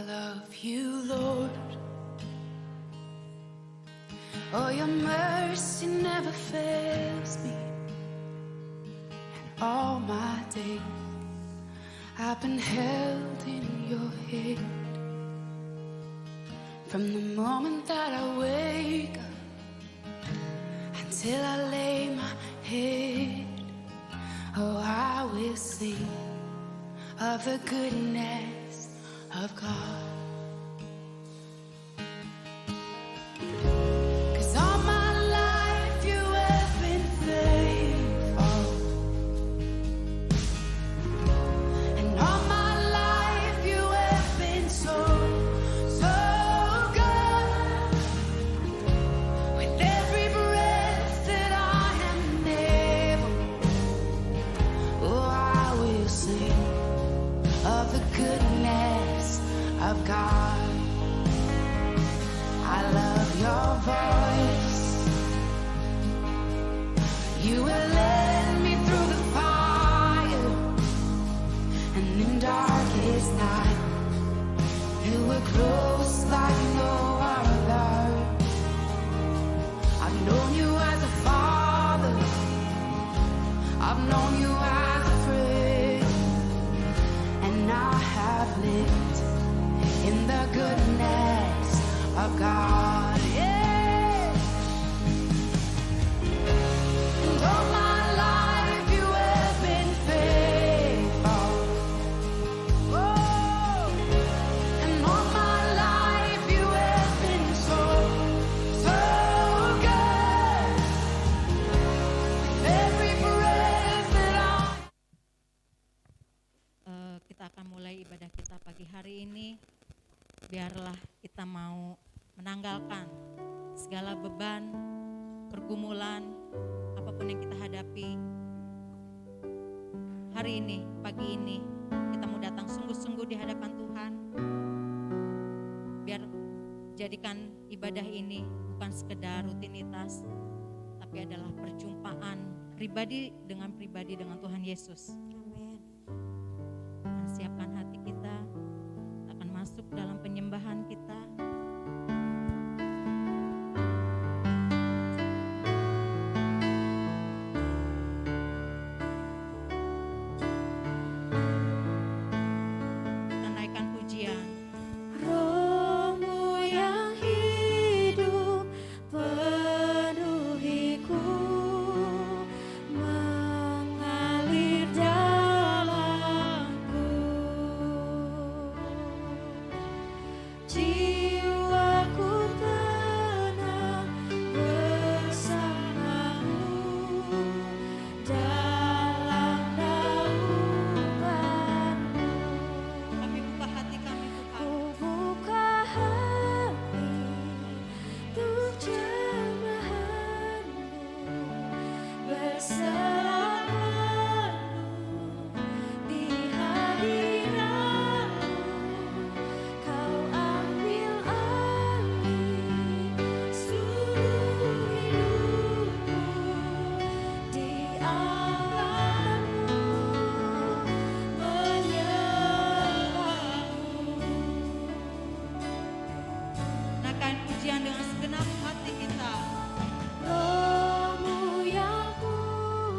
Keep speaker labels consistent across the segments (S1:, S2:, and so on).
S1: love you, Lord. Oh, your mercy never fails me. And all my days I've been held in your hand. From the moment that I wake up until I lay my head, oh, I will sing of the goodness of God. 'Cause all my life you have been faithful, and all my life you have been so, so good. With every breath that I am able, oh, I will sing of the goodness of God. I love your voice. You will lead me through the fire, and in darkest night you were close like no other. I've known you as a father, I've known you as a friend, and I have lived in the goodness of God. Yeah. And all my life you have been faithful. Oh, and all my life you have been so, so good. With every breath that
S2: Kita akan mulai ibadah kita pagi hari ini. Biarlah kita mau menanggalkan segala beban, pergumulan, apapun yang kita hadapi. Hari ini, pagi ini, kita mau datang sungguh-sungguh di hadapan Tuhan. Biar jadikan ibadah ini bukan sekedar rutinitas, tapi adalah perjumpaan pribadi dengan Tuhan Yesus. Siapkan hati kita, akan masuk dalam penyembahan kita. Kita naikkan pujian.
S3: Rohmu yang hidup penuhiku, mengalir dalamku. Jiwaku tenang bersamamu dalam naunganmu.
S2: Kami buka hati kami, Tuhan.
S3: Ku buka hati untuk jemahanmu, berserah penuh di hadiratmu. Kau ambil alih seluruh hidupku, di alammu menyembahmu.
S2: Naikkan pujian dengan segenap hati kita.
S3: Rohmu yang kudus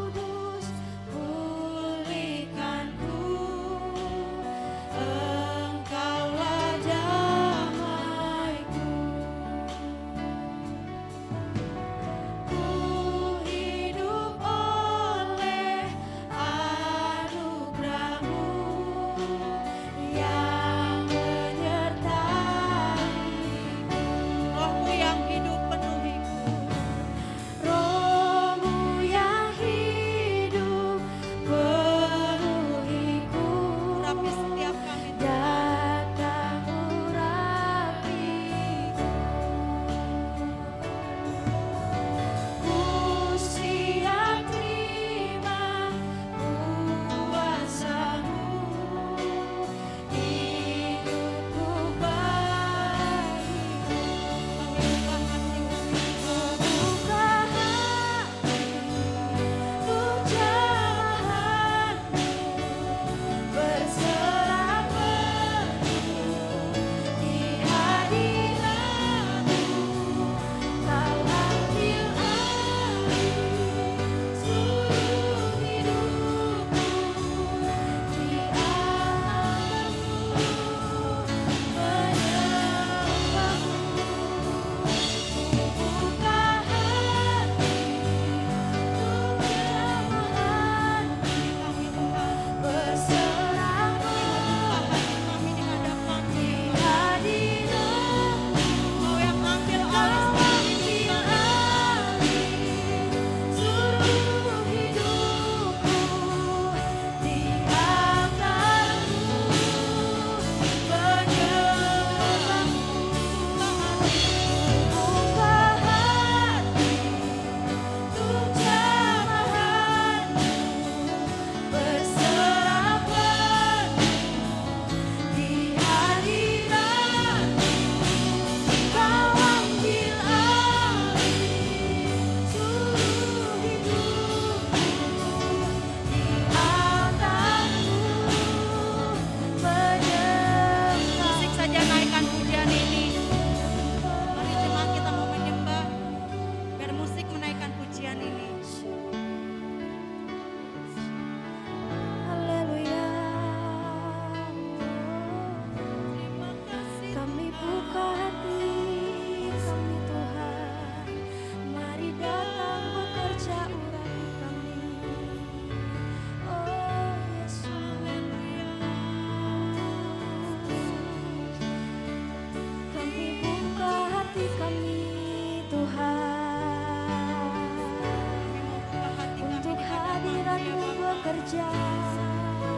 S3: bekerja.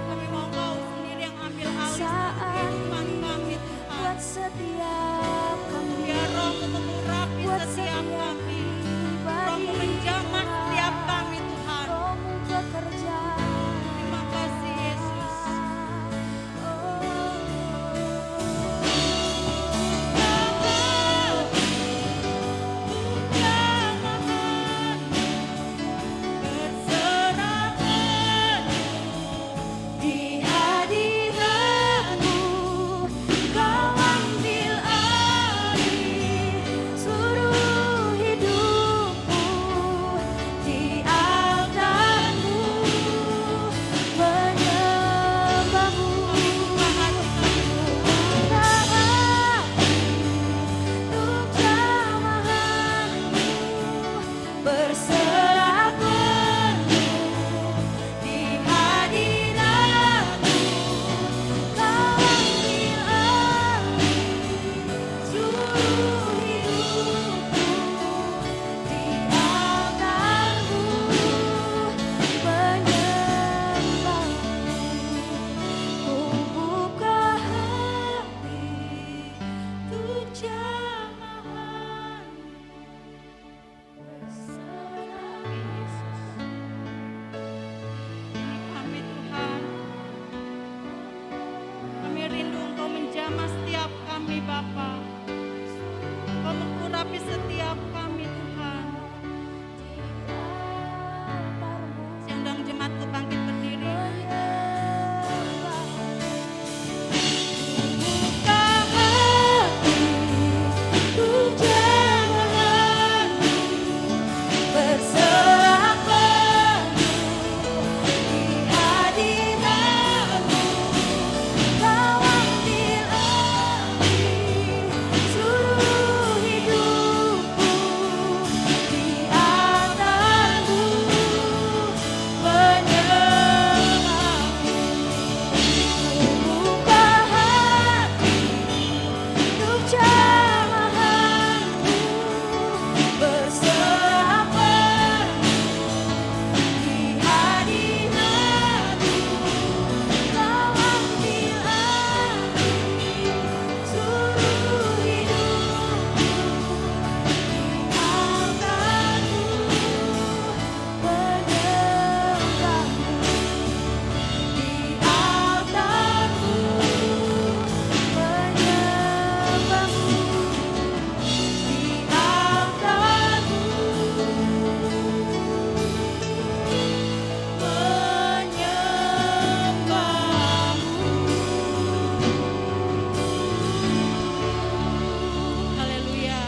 S2: Kami mau Kau sendiri yang ambil alih
S3: Saat
S2: kehidupan kami Tuhan.
S3: buat setiap kami,
S2: Biar Roh-Mu mengurapi
S3: buat
S2: setiap
S3: setiap
S2: kami.
S3: pribadi,
S2: Roh-Mu menjamah setiap kami Tuhan.
S3: Roh-Mu bekerja.
S2: Terima kasih Yesus.
S3: Di hadirat-Mu Kau ambil alih seluruh hidupku. Di altar-Mu menyembah-Mu. Untuk jamahan-Mu berserah penuh. Di hadirat-Mu Kau ambil alih seluruh hidupku. Di altar-Mu menyembah-Mu. Ku buka hati untuk jamahan berserah Yesus.
S2: Kami Tuhan, kami rindu Engkau menjamah setiap kami Bapa. Engkau mengurapi setiap kami Tuhan. Saya undang jemaatku bangkit berdiri.
S3: Buka hati untuk jamahan-Mu berserah penuh. Di hadirat-Mu Kau ambil alih seluruh hidupku. Di altar-Mu menyembah-Mu. Buka hati untuk jamahan-Mu berserah penuh. Di hadirat-Mu Kau ambil alih seluruh hidupku. Di altar-Mu menyembah-Mu. Di altar-Mu menyembah-Mu. Di altar-Mu menyembah-Mu.
S2: Haleluya.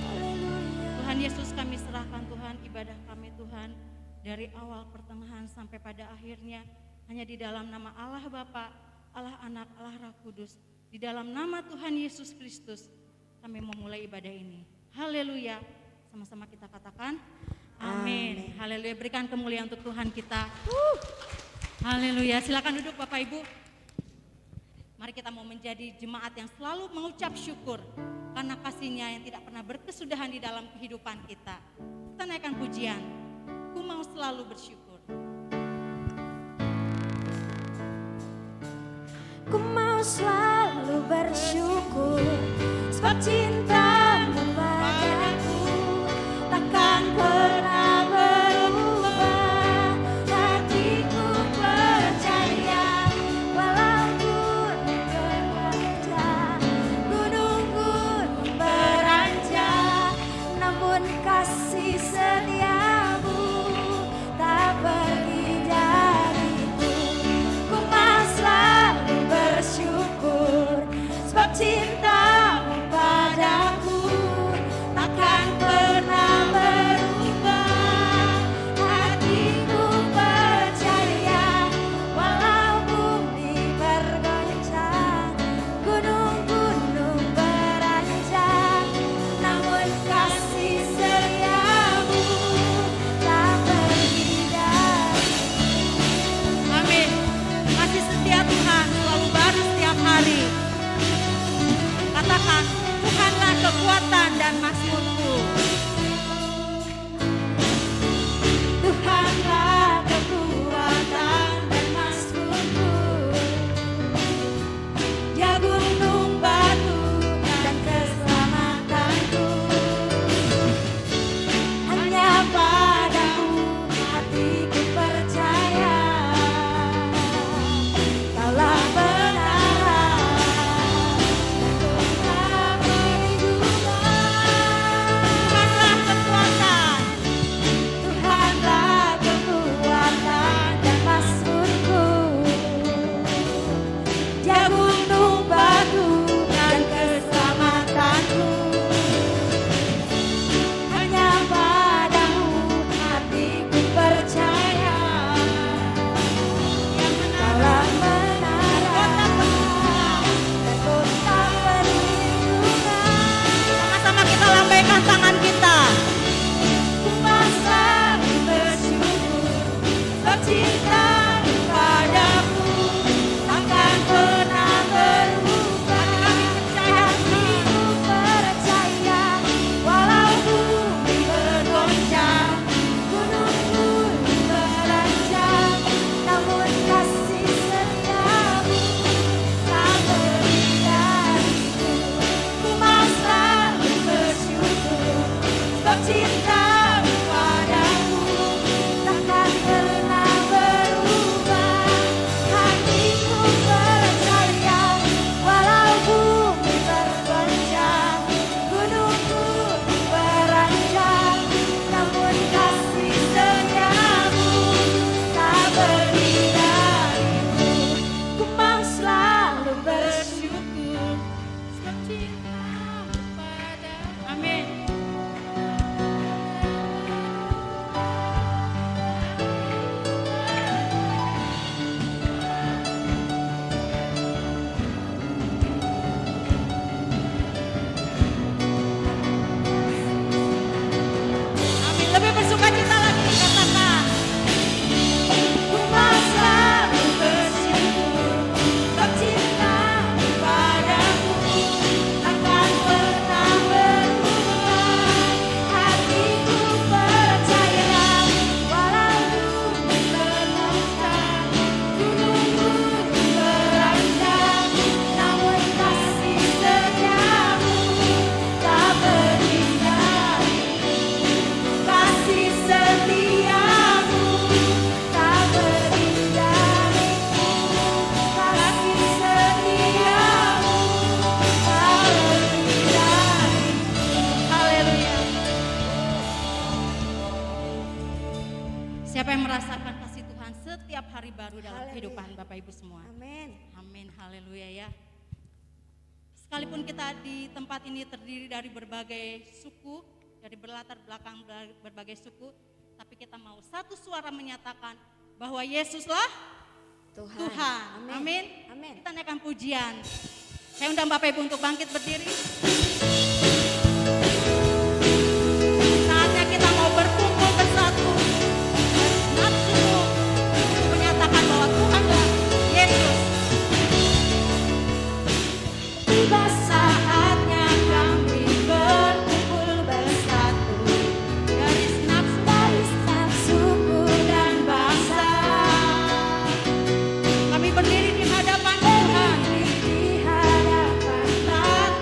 S3: Haleluya.
S2: Tuhan Yesus, kami serahkan Tuhan ibadah kami Tuhan dari awal pertengahan sampai pada akhirnya hanya di dalam nama Allah Bapa, Allah Anak, Allah Roh Kudus, di dalam nama Tuhan Yesus Kristus kami memulai ibadah ini. Haleluya. Sama-sama kita katakan amin. Haleluya. Berikan kemuliaan untuk Tuhan kita. Haleluya. Silakan duduk Bapak Ibu. Mari kita mau menjadi jemaat yang selalu mengucap syukur karena kasih-Nya yang tidak pernah berkesudahan di dalam kehidupan kita. Kita naikkan pujian. Ku mau selalu bersyukur.
S3: Ku mau selalu bersyukur sebab cinta-Mu padaku takkan pernah berubah. Hatiku percaya walaupun beranjak gunung-gunung beranjak, namun kasih setia-Mu tak pergi dariku. Ku mau selalu bersyukur sebab cinta-Mu padaku cintamu padaku takkan pernah berubah. Hatiku percaya walau bumi bergoncang, gunung pun beranjak, namun kasih setiamu tak pergi dariku. Ku mau selalu bersyukur sebab cintamu padaku takkan pernah berubah. Hatiku percaya walau bumi bergoncang, gunung pun beranjak, namun kasih setiamu tak pergi dariku. Ku mau selalu bersyukur sebab cintamu padaku.
S2: Amin. Amin. Lebih bersukacita lagi katakan.
S3: Ku mau selalu bersyukur sebab cintamu padaku takkan pernah berubah. Hatiku percaya walau bumi bergoncang, gunung pun beranjak, namun kasih setiamu tak pergi dariku. Kasih setiamu tak pergi dariku. Kasih setiamu tak pergi dariku.
S2: Haleluya. Siapa yang merasakan kasih Tuhan setiap hari baru dalam
S3: Haleluya.
S2: kehidupan Bapak Ibu semua?
S3: Amin.
S2: Amin, haleluya ya. Sekalipun kita di tempat ini terdiri dari berbagai suku, dari berlatar belakang berbagai suku, tapi kita mau satu suara menyatakan bahwa Yesuslah Tuhan. Amin.
S3: Amin.
S2: Kita naikkan pujian. Saya undang Bapak Ibu untuk bangkit berdiri. Saatnya kita mau berkumpul bersatu. Nafsu untuk menyatakan bahwa Tuhanlah Yesus.
S3: Tiba saatnya kami berkumpul bersatu
S2: Dari nafsu
S3: dari setiap suku dan bangsa.
S2: kami berdiri di hadapan Tuhan.
S3: Di hadapan
S2: Taat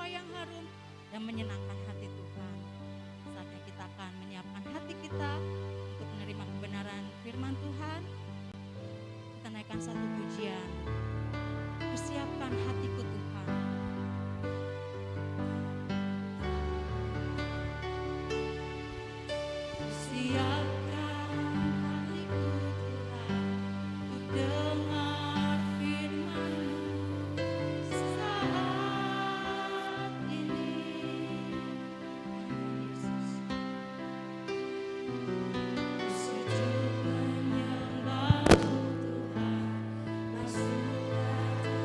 S2: yang harum dan menyenangkan hati Tuhan. Saatnya kita akan menyiapkan hati kita untuk menerima kebenaran firman Tuhan. Kita naikkan satu pujian. Persiapkan hatiku Tuhan. Siapkan hatiku Tuhan untuk dengar firman-Mu saat ini. Sejukkan yang baru Tuhan, masuk hati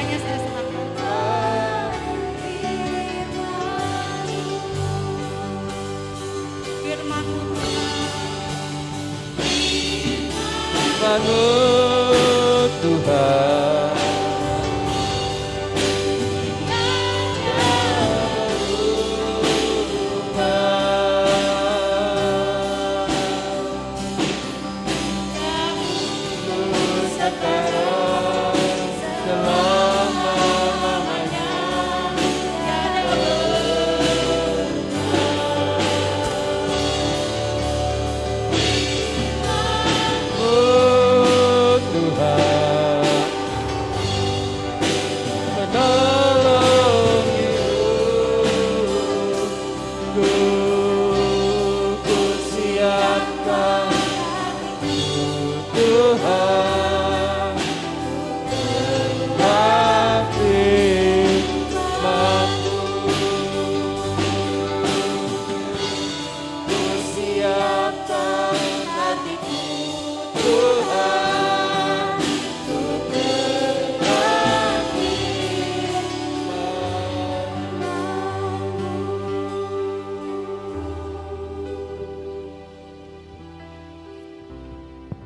S2: hambanya saya serahkan. Firman-Mu
S4: Firman-Mu Tuhan.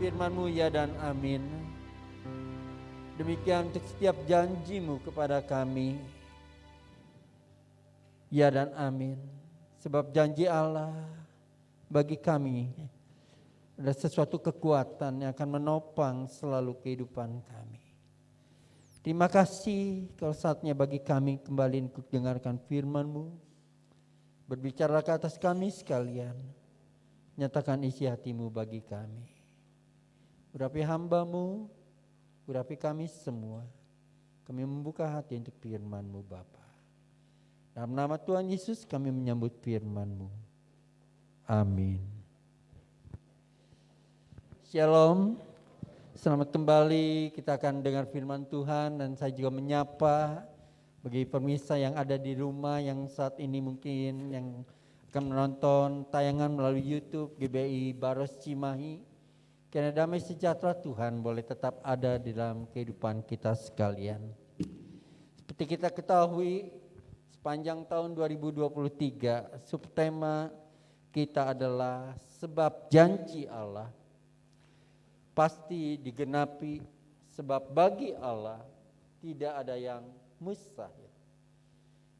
S4: Firman-Mu ya dan amin. Demikian untuk setiap janji-Mu kepada kami. Ya dan amin. Sebab janji Allah bagi kami ada sesuatu kekuatan yang akan menopang selalu kehidupan kami. Terima kasih kalau saatnya bagi kami kembali untuk dengarkan firman-Mu. Berbicara ke atas kami sekalian. Nyatakan isi hati-Mu bagi kami. Urapi hamba-Mu, urapi kami semua. Kami membuka hati untuk firman-Mu Bapa. Dalam nama Tuhan Yesus kami menyambut firman-Mu. Amin. Shalom. Selamat kembali, kita akan dengar firman Tuhan dan saya juga menyapa bagi pemirsa yang ada di rumah yang saat ini mungkin yang akan menonton tayangan melalui YouTube GBI Baros Cimahi. Karena damai sejahtera Tuhan boleh tetap ada di dalam kehidupan kita sekalian. Seperti kita ketahui, sepanjang tahun 2023, subtema kita adalah sebab janji Allah pasti digenapi, sebab bagi Allah tidak ada yang mustahil.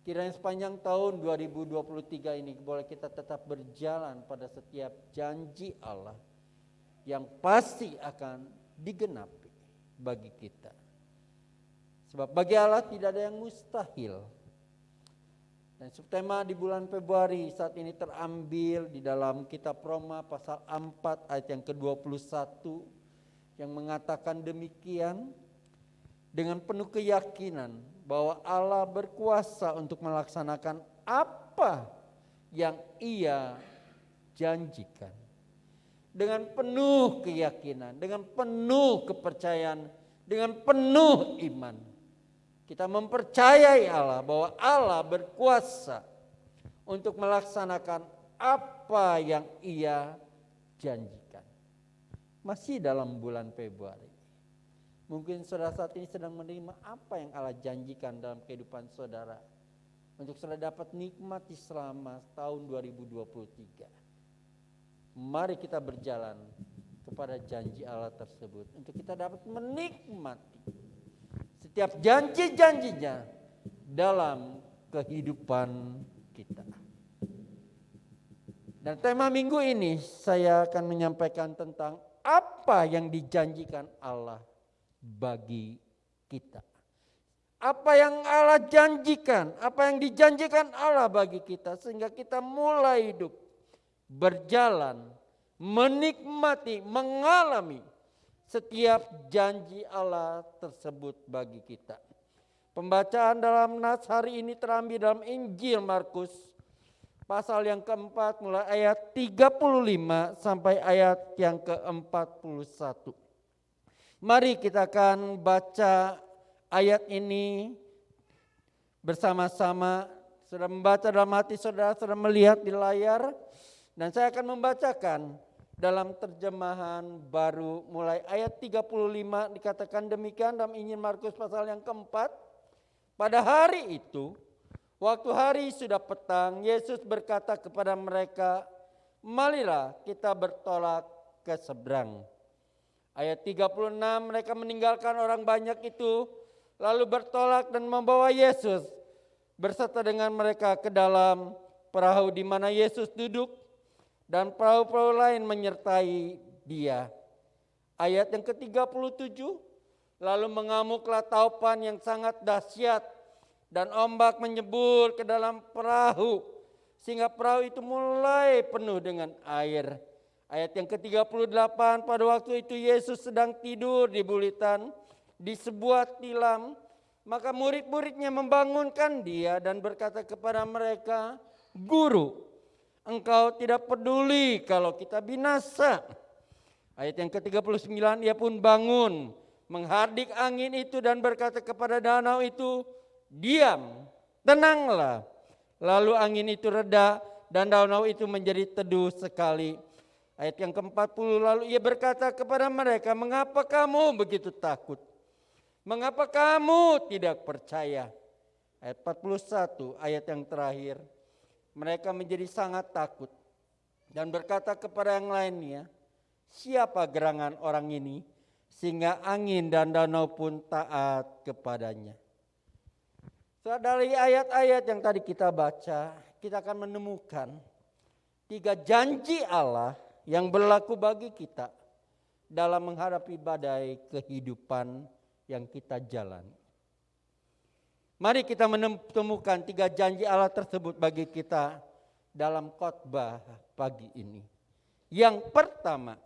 S4: Kiranya sepanjang tahun 2023 ini boleh kita tetap berjalan pada setiap janji Allah yang pasti akan digenapi bagi kita. Sebab bagi Allah tidak ada yang mustahil. Dan subtema di bulan Februari saat ini terambil di dalam kitab Roma pasal 4 ayat yang ke-21 yang mengatakan demikian, dengan penuh keyakinan bahwa Allah berkuasa untuk melaksanakan apa yang Ia janjikan. Dengan penuh keyakinan, dengan penuh kepercayaan, dengan penuh iman. Kita mempercayai Allah bahwa Allah berkuasa untuk melaksanakan apa yang Ia janjikan. Masih dalam bulan Februari. Mungkin saudara saat ini sedang menerima apa yang Allah janjikan dalam kehidupan saudara. Untuk saudara dapat nikmati selama tahun 2023. Mari kita berjalan kepada janji Allah tersebut untuk kita dapat menikmati setiap janji-janjinya dalam kehidupan kita. Dan tema minggu ini saya akan menyampaikan tentang apa yang dijanjikan Allah bagi kita. Apa yang Allah janjikan, apa yang dijanjikan Allah bagi kita sehingga kita mulai hidup berjalan, menikmati, mengalami setiap janji Allah tersebut bagi kita. Pembacaan dalam nas hari ini terambil dalam Injil Markus pasal yang keempat mulai ayat 35 sampai ayat yang ke-41. Mari kita akan baca ayat ini bersama-sama. Saudara membaca dalam hati saudara, saudara melihat di layar. Dan saya akan membacakan Dalam terjemahan baru mulai ayat 35 dikatakan demikian dalam Injil Markus pasal yang keempat. Pada hari itu, waktu hari sudah petang, Yesus berkata kepada mereka, "Marilah kita bertolak ke seberang." Ayat 36, mereka meninggalkan orang banyak itu, lalu bertolak dan membawa Yesus berserta dengan mereka ke dalam perahu di mana Yesus duduk, dan perahu-perahu lain menyertai dia. Ayat yang ke-37, lalu mengamuklah taupan yang sangat dahsyat dan ombak menyebur ke dalam perahu sehingga perahu itu mulai penuh dengan air. Ayat yang ke-38, pada waktu itu Yesus sedang tidur di bulitan di sebuah tilam, maka murid-muridnya membangunkan dia dan berkata kepada mereka, "Guru, Engkau tidak peduli kalau kita binasa." Ayat yang ke-39, ia pun bangun, menghardik angin itu dan berkata kepada danau itu, "Diam, tenanglah." Lalu angin itu reda dan danau itu menjadi teduh sekali. Ayat yang ke-40, lalu ia berkata kepada mereka, "Mengapa kamu begitu takut? Mengapa kamu tidak percaya?" Ayat 41, ayat yang terakhir. Mereka menjadi sangat takut dan berkata kepada yang lainnya, "Siapa gerangan orang ini sehingga angin dan danau pun taat kepadanya?" Dari ayat-ayat yang tadi kita baca, kita akan menemukan 3 janji Allah yang berlaku bagi kita dalam menghadapi badai kehidupan yang kita jalani. Mari kita menemukan 3 janji Allah tersebut bagi kita dalam khotbah pagi ini. Yang pertama,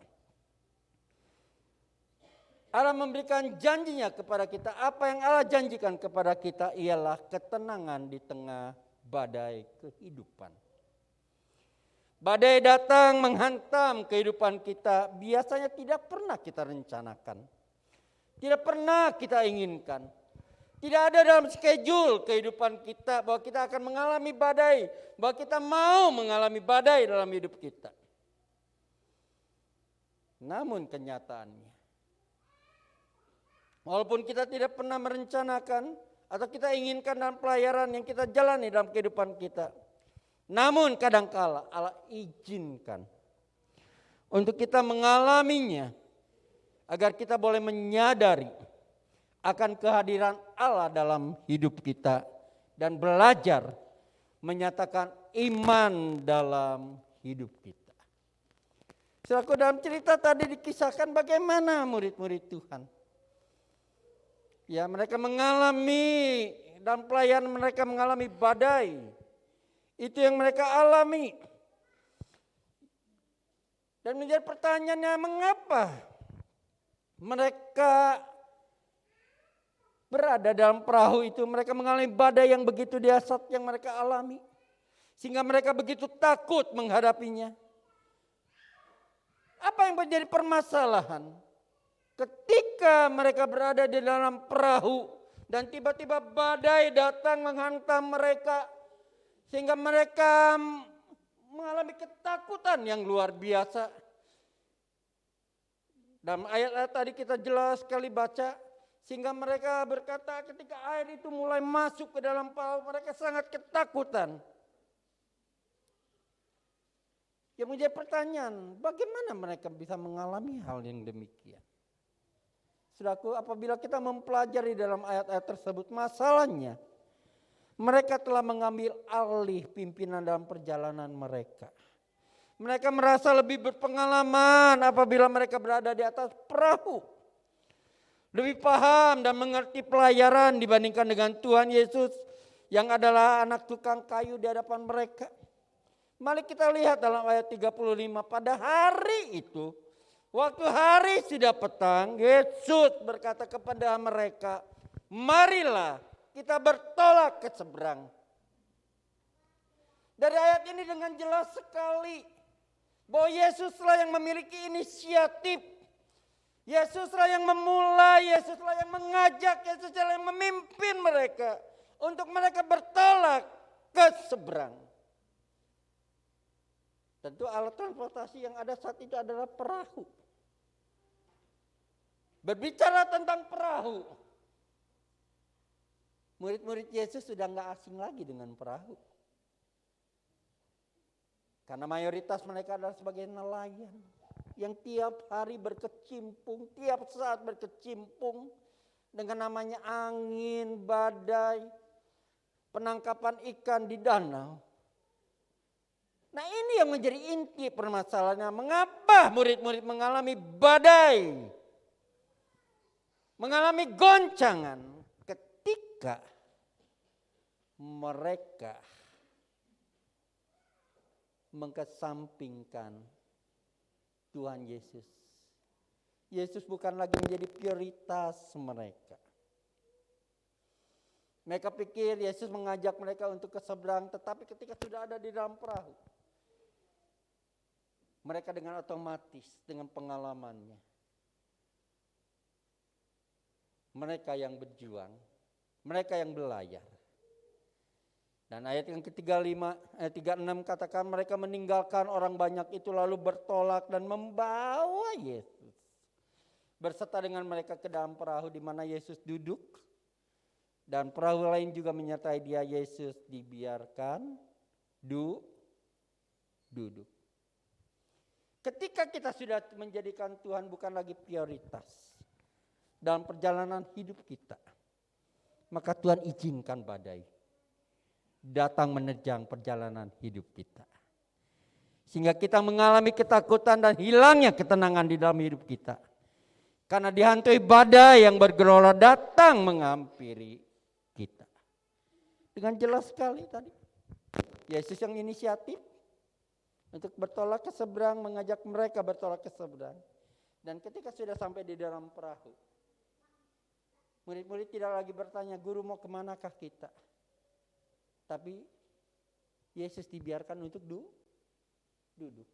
S4: Allah memberikan janjinya kepada kita. Apa yang Allah janjikan kepada kita ialah ketenangan di tengah badai kehidupan. Badai datang menghantam kehidupan kita, biasanya tidak pernah kita rencanakan. Tidak pernah kita inginkan. Tidak ada dalam schedule kehidupan kita bahwa kita akan mengalami badai, bahwa kita mau mengalami badai dalam hidup kita. Namun kenyataannya, walaupun kita tidak pernah merencanakan atau kita inginkan dalam pelayaran yang kita jalani dalam kehidupan kita, namun kadangkala Allah izinkan untuk kita mengalaminya agar kita boleh menyadari akan kehadiran Allah dalam hidup kita dan belajar menyatakan iman dalam hidup kita. Saudaraku, dalam cerita tadi dikisahkan bagaimana murid-murid Tuhan. Ya, mereka mengalami dalam pelayanan mereka mengalami badai. Itu yang mereka alami. Dan menjadi pertanyaannya, mengapa mereka berada dalam perahu itu, mereka mengalami badai yang begitu dahsyat yang mereka alami, sehingga mereka begitu takut menghadapinya. Apa yang menjadi permasalahan? Ketika mereka berada di dalam perahu dan tiba-tiba badai datang menghantam mereka, sehingga mereka mengalami ketakutan yang luar biasa. Dalam ayat-ayat tadi kita jelas sekali baca, sehingga mereka berkata ketika air itu mulai masuk ke dalam perahu, mereka sangat ketakutan. Yang menjadi pertanyaan, bagaimana mereka bisa mengalami hal yang demikian? Saudaraku, apabila kita mempelajari dalam ayat-ayat tersebut, masalahnya mereka telah mengambil alih pimpinan dalam perjalanan mereka. Mereka merasa lebih berpengalaman apabila mereka berada di atas perahu. Lebih paham dan mengerti pelayaran dibandingkan dengan Tuhan Yesus yang adalah anak tukang kayu di hadapan mereka. Mari kita lihat dalam ayat 35, pada hari itu, waktu hari sudah petang, Yesus berkata kepada mereka, "Marilah kita bertolak ke seberang." Dari ayat ini dengan jelas sekali bahwa Yesuslah yang memiliki inisiatif. Yesuslah yang memulai, Yesuslah yang mengajak, Yesuslah yang memimpin mereka untuk mereka bertolak ke seberang. Tentu alat transportasi yang ada saat itu adalah perahu. Berbicara tentang perahu, murid-murid Yesus sudah nggak asing lagi dengan perahu. Karena mayoritas mereka adalah sebagai nelayan yang tiap hari berkecimpung, tiap saat berkecimpung dengan namanya angin, badai, penangkapan ikan di danau. Nah, ini yang menjadi inti permasalahannya. Mengapa murid-murid mengalami badai, mengalami goncangan ketika mereka mengkesampingkan Tuhan Yesus. Yesus bukan lagi menjadi prioritas mereka. Mereka pikir Yesus mengajak mereka untuk ke seberang, tetapi ketika sudah ada di dalam perahu, mereka dengan otomatis, dengan pengalamannya, mereka yang berjuang, mereka yang berlayar. Dan ayat yang ke-36 katakan mereka meninggalkan orang banyak itu lalu bertolak dan membawa Yesus berserta dengan mereka ke dalam perahu di mana Yesus duduk. Dan perahu lain juga menyertai dia. Yesus dibiarkan duduk. Ketika kita sudah menjadikan Tuhan bukan lagi prioritas dalam perjalanan hidup kita, maka Tuhan izinkan badai datang menerjang perjalanan hidup kita. Sehingga kita mengalami ketakutan dan hilangnya ketenangan di dalam hidup kita. Karena dihantui badai yang bergelora datang menghampiri kita. Dengan jelas sekali tadi. Yesus yang inisiatif untuk bertolak ke seberang, mengajak mereka bertolak ke seberang. Dan ketika sudah sampai di dalam perahu, murid-murid tidak lagi bertanya, guru mau kemanakah kita? Tapi Yesus dibiarkan untuk duduk.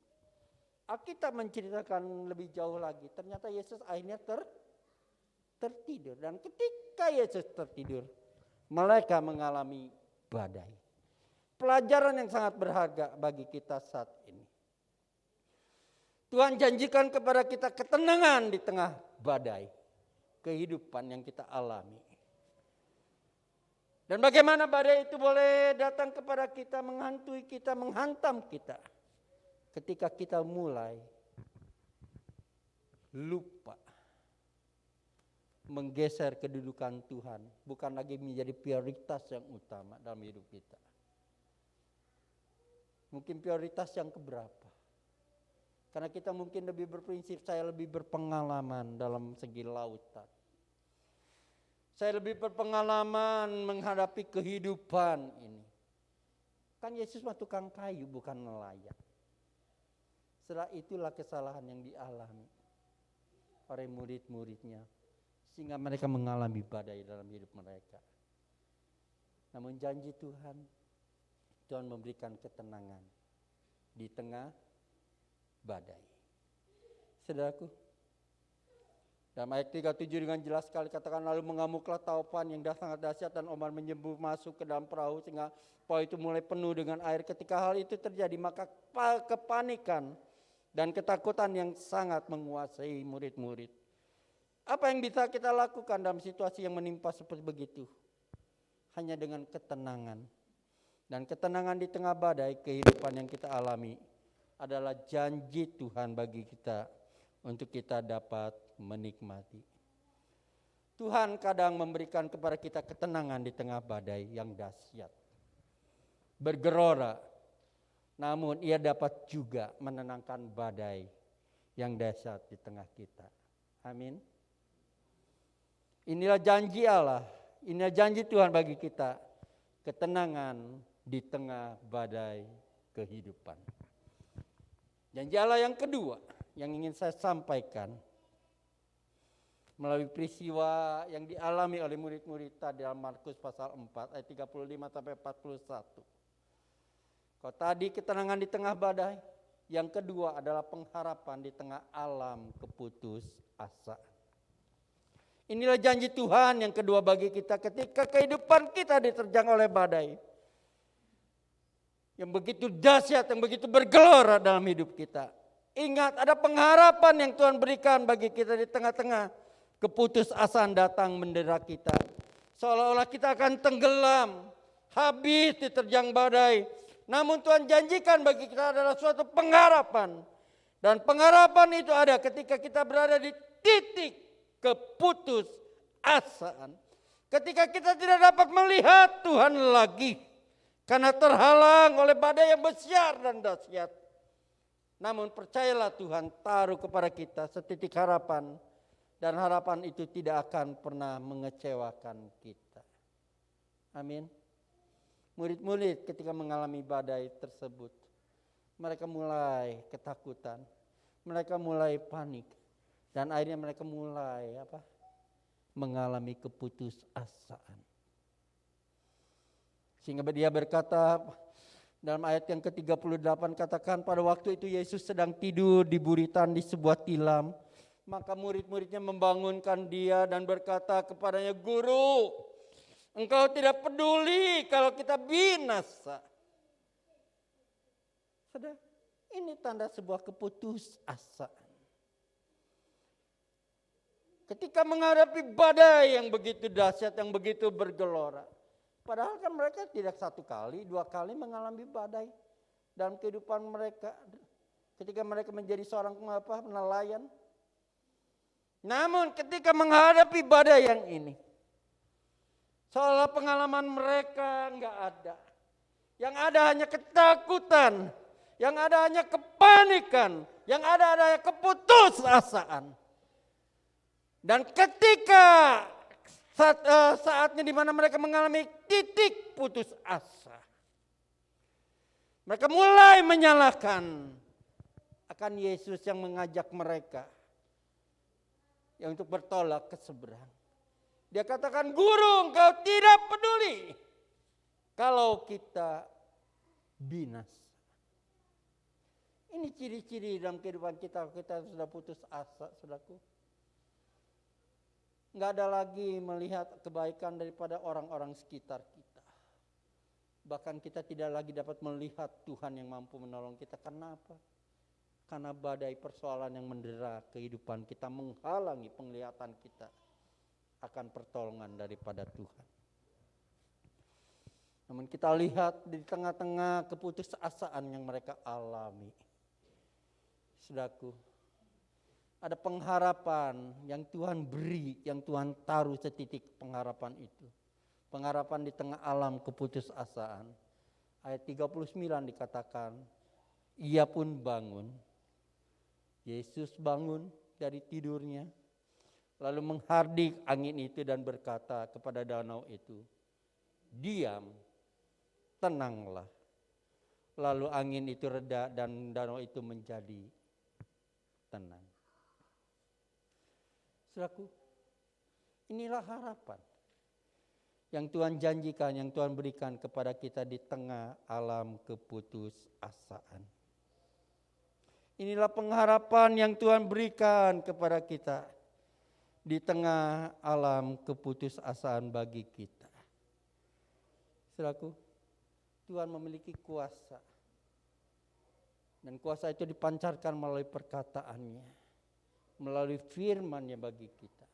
S4: Alkitab menceritakan lebih jauh lagi. Ternyata Yesus akhirnya tertidur. Dan ketika Yesus tertidur, mereka mengalami badai. Pelajaran yang sangat berharga bagi kita saat ini. Tuhan janjikan kepada kita ketenangan di tengah badai kehidupan yang kita alami. Dan bagaimana badai itu boleh datang kepada kita, menghantui kita, menghantam kita. Ketika kita mulai lupa menggeser kedudukan Tuhan. Bukan lagi menjadi prioritas yang utama dalam hidup kita. Mungkin prioritas yang keberapa. Karena kita mungkin lebih berprinsip, saya lebih berpengalaman dalam segi lautan. Saya lebih berpengalaman menghadapi kehidupan ini. Kan Yesus mah tukang kayu bukan nelayan. Setelah itulah kesalahan yang dialami oleh murid-muridnya. Sehingga mereka mengalami badai dalam hidup mereka. Namun janji Tuhan, Tuhan memberikan ketenangan di tengah badai. Saudaraku, dalam ayat 37 dengan jelas sekali katakan, lalu mengamuklah taupan yang sangat dahsyat dan ombak menyembur masuk ke dalam perahu sehingga perahu itu mulai penuh dengan air. Ketika hal itu terjadi maka kepanikan dan ketakutan yang sangat menguasai murid-murid. Apa yang bisa kita lakukan dalam situasi yang menimpa seperti begitu? Hanya dengan ketenangan. Dan ketenangan di tengah badai kehidupan yang kita alami adalah janji Tuhan bagi kita untuk kita dapat menikmati. Tuhan kadang memberikan kepada kita ketenangan di tengah badai yang dahsyat, bergelora, namun ia dapat juga menenangkan badai yang dahsyat di tengah kita. Amin. Inilah janji Allah, inilah janji Tuhan bagi kita, ketenangan di tengah badai kehidupan. Janji Allah yang kedua yang ingin saya sampaikan melalui peristiwa yang dialami oleh murid-murid tadi dalam Markus pasal 4 ayat 35 sampai 41. Kalau tadi ketenangan di tengah badai, yang kedua adalah pengharapan di tengah alam keputusasaan. Inilah janji Tuhan yang kedua bagi kita ketika kehidupan kita diterjang oleh badai. yang begitu dahsyat, yang begitu bergelora dalam hidup kita. Ingat, ada pengharapan yang Tuhan berikan bagi kita di tengah-tengah keputusasaan datang mendera kita. Seolah-olah kita akan tenggelam, habis diterjang badai. Namun Tuhan janjikan bagi kita adalah suatu pengharapan. Dan pengharapan itu ada ketika kita berada di titik keputusasaan. Ketika kita tidak dapat melihat Tuhan lagi. Karena terhalang oleh badai yang besar dan dahsyat. Namun percayalah Tuhan taruh kepada kita setitik harapan. Dan harapan itu tidak akan pernah mengecewakan kita. Amin. Murid-murid ketika mengalami badai tersebut. Mereka mulai ketakutan. Mereka mulai panik. Dan akhirnya mereka mulai mengalami keputusasaan. Sehingga dia berkata dalam ayat yang ke-38 katakan pada waktu itu Yesus sedang tidur di buritan di sebuah tilam. Maka murid-muridnya membangunkan dia dan berkata kepadanya, Guru, engkau tidak peduli kalau kita binasa. Saudara, ini tanda sebuah keputusasaan. Ketika menghadapi badai yang begitu dahsyat, yang begitu bergelora. Padahal kan mereka tidak satu kali, dua kali mengalami badai dalam kehidupan mereka. Ketika mereka menjadi seorang nelayan. Namun ketika menghadapi badai yang ini. Seolah pengalaman mereka enggak ada. Yang ada hanya ketakutan. Yang ada hanya kepanikan. Yang ada hanya keputusasaan. Dan ketika saatnya di mana mereka mengalami titik putus asa. Mereka mulai menyalahkan akan Yesus yang mengajak mereka yang untuk bertolak ke seberang. Dia katakan, Guru, engkau tidak peduli kalau kita binasa. Ini ciri-ciri dalam kehidupan kita sudah putus asa, saudaraku. Enggak ada lagi melihat kebaikan daripada orang-orang sekitar kita. Bahkan kita tidak lagi dapat melihat Tuhan yang mampu menolong kita. Karena apa? Karena badai persoalan yang mendera kehidupan kita menghalangi penglihatan kita akan pertolongan daripada Tuhan. Namun kita lihat di tengah-tengah keputusasaan yang mereka alami. Saudaraku, ada pengharapan yang Tuhan beri, yang Tuhan taruh setitik pengharapan itu. Pengharapan di tengah alam keputusasaan. Ayat 39 dikatakan, ia pun bangun. Yesus bangun dari tidurnya. Lalu menghardik angin itu dan berkata kepada danau itu, diam, tenanglah. Lalu angin itu reda dan danau itu menjadi tenang. Saudaraku, inilah harapan yang Tuhan janjikan, yang Tuhan berikan kepada kita di tengah alam keputusasaan. Inilah pengharapan yang Tuhan berikan kepada kita di tengah alam keputusasaan bagi kita. Saudaraku, Tuhan memiliki kuasa. Dan kuasa itu dipancarkan melalui perkataannya. Melalui firman-Nya bagi kita.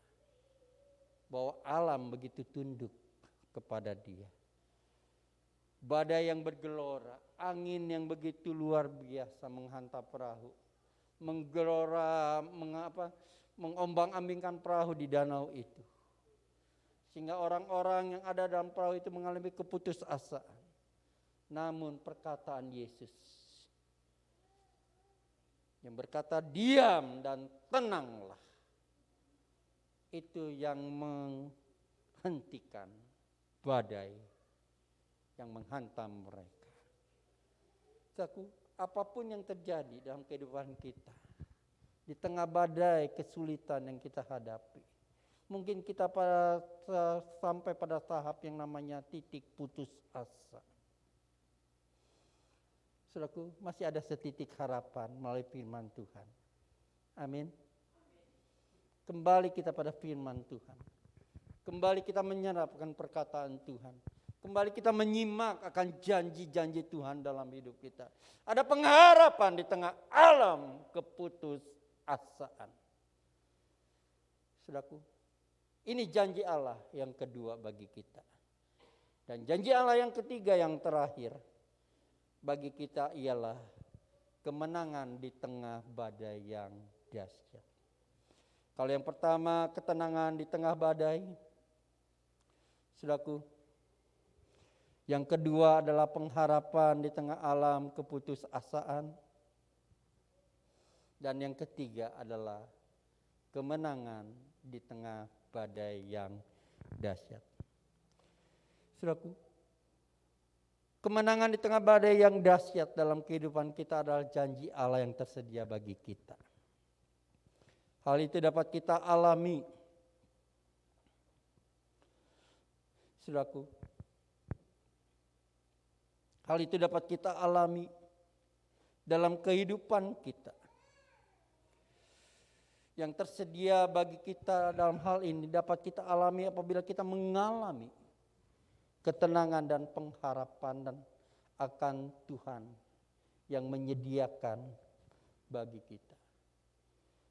S4: Bahwa alam begitu tunduk kepada Dia. Badai yang bergelora, angin yang begitu luar biasa menghantam perahu. Menggelora, mengombang-ambingkan perahu di danau itu. Sehingga orang-orang yang ada dalam perahu itu mengalami keputusasaan. Namun perkataan Yesus yang berkata diam dan tenanglah, itu yang menghentikan badai yang menghantam mereka. Apapun yang terjadi dalam kehidupan kita, di tengah badai kesulitan yang kita hadapi, mungkin kita sampai pada tahap yang namanya titik putus asa. Saudaraku, masih ada setitik harapan melalui firman Tuhan. Amin. Kembali kita pada firman Tuhan. Kembali kita menyerapkan perkataan Tuhan. Kembali kita menyimak akan janji-janji Tuhan dalam hidup kita. Ada pengharapan di tengah alam keputusasaan. Saudaraku, ini janji Allah yang kedua bagi kita. Dan janji Allah yang ketiga, yang terakhir bagi kita ialah kemenangan di tengah badai yang dahsyat. Kalau yang pertama ketenangan di tengah badai, saudaraku, yang kedua adalah pengharapan di tengah alam keputusasaan. Dan yang ketiga adalah kemenangan di tengah badai yang dahsyat. Saudaraku, kemenangan di tengah badai yang dahsyat dalam kehidupan kita adalah janji Allah yang tersedia bagi kita. Hal itu dapat kita alami. Saudaraku, hal itu dapat kita alami dalam kehidupan kita. Yang tersedia bagi kita dalam hal ini dapat kita alami apabila kita mengalami ketenangan dan pengharapan dan akan Tuhan yang menyediakan bagi kita.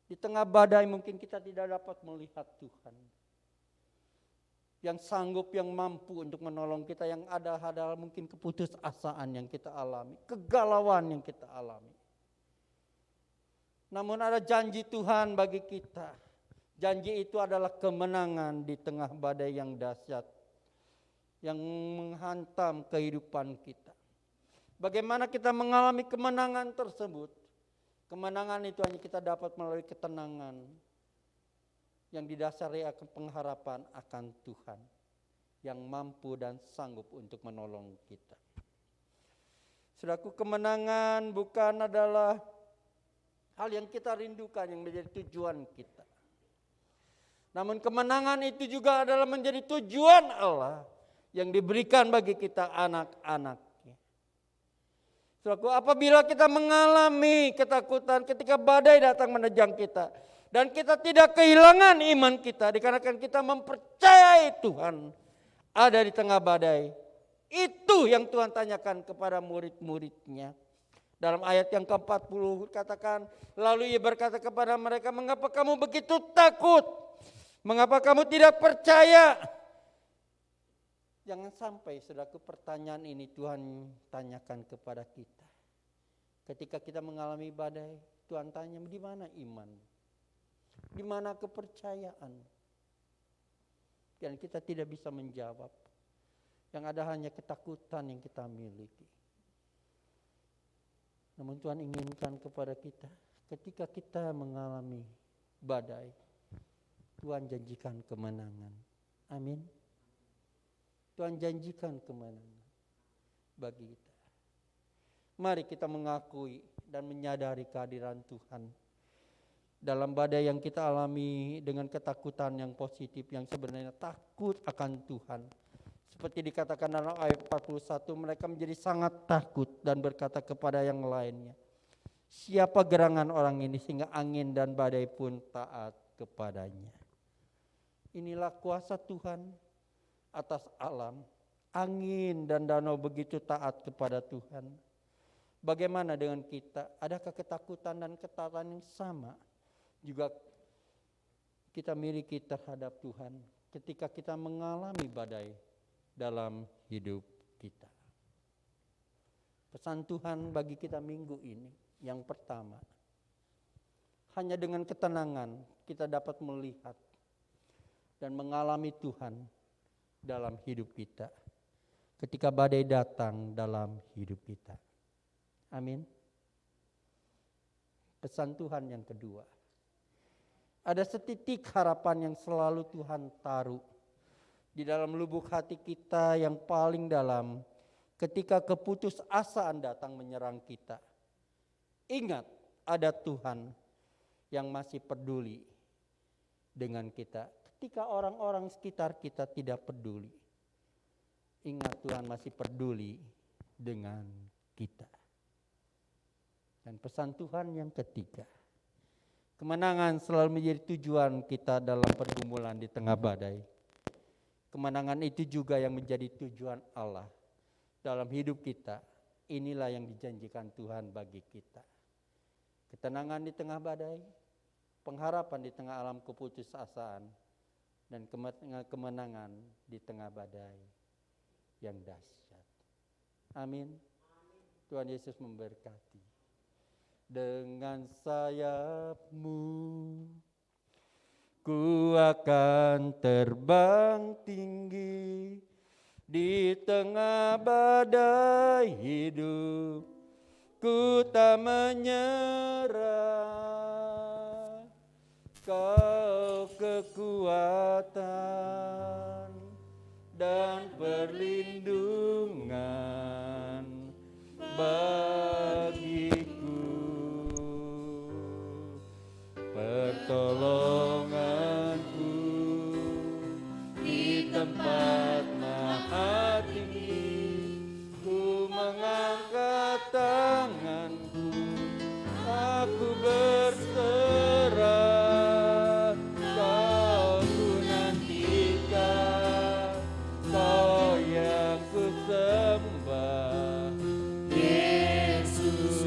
S4: Di tengah badai mungkin kita tidak dapat melihat Tuhan yang sanggup, yang mampu untuk menolong kita, yang ada adalah mungkin keputusasaan yang kita alami, kegalauan yang kita alami. Namun ada janji Tuhan bagi kita. Janji itu adalah kemenangan di tengah badai yang dahsyat yang menghantam kehidupan kita. Bagaimana kita mengalami kemenangan tersebut? Kemenangan itu hanya kita dapat melalui ketenangan yang didasari akan pengharapan akan Tuhan yang mampu dan sanggup untuk menolong kita. Saudaraku, kemenangan bukan adalah hal yang kita rindukan, yang menjadi tujuan kita. Namun kemenangan itu juga adalah menjadi tujuan Allah yang diberikan bagi kita anak-anaknya. Saudaraku, apabila kita mengalami ketakutan ketika badai datang menerjang kita, dan kita tidak kehilangan iman kita dikarenakan kita mempercayai Tuhan ada di tengah badai. Itu yang Tuhan tanyakan kepada murid-muridnya. Dalam ayat yang ke-40 katakan, lalu ia berkata kepada mereka, mengapa kamu begitu takut? Mengapa kamu tidak percaya? Jangan sampai saudaraku pertanyaan ini Tuhan tanyakan kepada kita. Ketika kita mengalami badai, Tuhan tanya, di mana iman? Di mana kepercayaan? Dan kita tidak bisa menjawab. Yang ada hanya ketakutan yang kita miliki. Namun Tuhan inginkan kepada kita, ketika kita mengalami badai, Tuhan janjikan kemenangan. Amin. Tuhan janjikan kemenangan bagi kita. Mari kita mengakui dan menyadari kehadiran Tuhan dalam badai yang kita alami dengan ketakutan yang positif, yang sebenarnya takut akan Tuhan. Seperti dikatakan dalam ayat 41, mereka menjadi sangat takut dan berkata kepada yang lainnya, siapa gerangan orang ini sehingga angin dan badai pun taat kepadanya. Inilah kuasa Tuhan atas alam. Angin dan danau begitu taat kepada Tuhan. Bagaimana dengan kita? Adakah ketakutan dan ketaatan yang sama juga kita miliki terhadap Tuhan ketika kita mengalami badai dalam hidup kita? Pesan Tuhan bagi kita minggu ini yang pertama, hanya dengan ketenangan kita dapat melihat dan mengalami Tuhan dalam hidup kita ketika badai datang dalam hidup kita. Amin. Pesan Tuhan yang kedua, ada setitik harapan yang selalu Tuhan taruh di dalam lubuk hati kita yang paling dalam ketika keputusasaan datang menyerang kita. Ingat, ada Tuhan yang masih peduli dengan kita. Ketika orang-orang sekitar kita tidak peduli, ingat Tuhan masih peduli dengan kita. Dan pesan Tuhan yang ketiga, kemenangan selalu menjadi tujuan kita dalam pergumulan di tengah badai. Kemenangan itu juga yang menjadi tujuan Allah dalam hidup kita. Inilah yang dijanjikan Tuhan bagi kita. Ketenangan di tengah badai, pengharapan di tengah alam keputusasaan, dan kemenangan di tengah badai yang dahsyat. Amin. Tuhan Yesus memberkati. Dengan sayap-Mu ku akan terbang tinggi di tengah badai hidup, ku tak menyerah. Kau kekuatan dan perlindungan bagiku, pertolonganku di tempat maha tinggi. Ku mengangkat tanganku, aku berserah. Kau ku nantikan, Kau yang ku sembah, Yesus